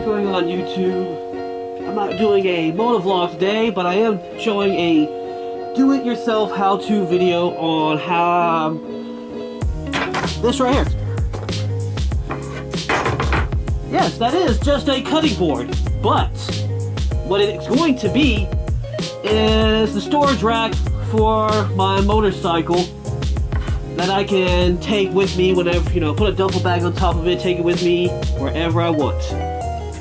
going on YouTube. I'm not doing a motovlog today, but I am showing a do-it-yourself how-to video on how this right here. Yes, that is just a cutting board, but what it's going to be is the storage rack for my motorcycle that I can take with me whenever, put a duffel bag on top of it, take it with me wherever I want.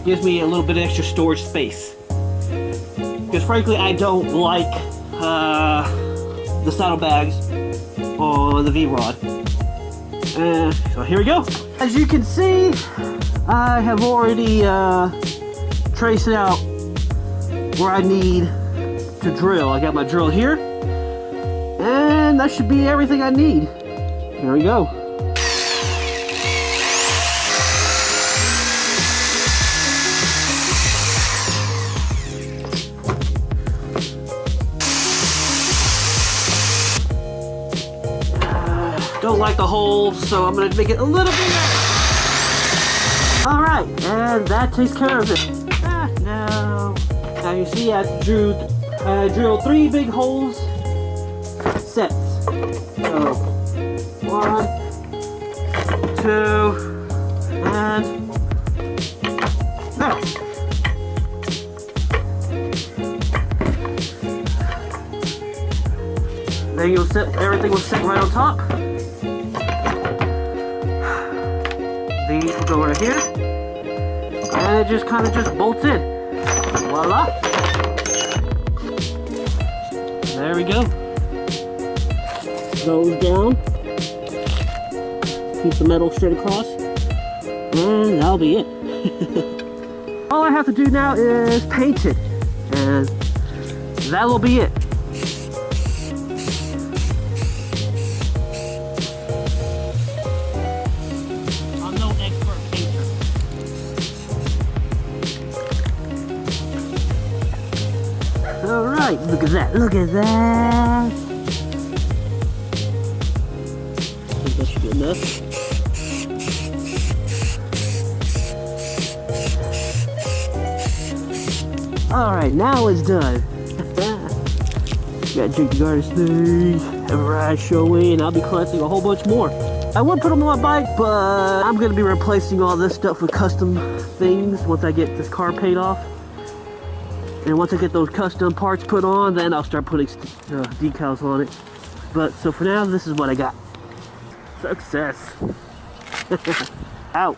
Gives me a little bit of extra storage space. Because frankly, I don't like the saddlebags on the V-Rod. So here we go. As you can see, I have already traced out where I need to drill. I got my drill here, and that should be everything I need. There we go. Don't like the holes, so I'm gonna make it a little bigger. Alright, and that takes care of it. No. Now you see I drilled 3 big holes sets. So 1, 2, and there. Then you'll set, everything will sit right on top. These will go right here. And it just kind of just bolts in. Voila. There we go. Goes down. Keep the metal straight across. And that'll be it. All I have to do now is paint it. And that will be it. I'm no expert painter. Alright, look at that, look at that. I think that should be enough. Alright, now it's done. Got Drink the Garden Snake, have a ride showing, I'll be collecting a whole bunch more. I would put them on my bike, but I'm going to be replacing all this stuff with custom things once I get this car paid off. And once I get those custom parts put on, then I'll start putting decals on it. But so for now, this is what I got. Success. Out.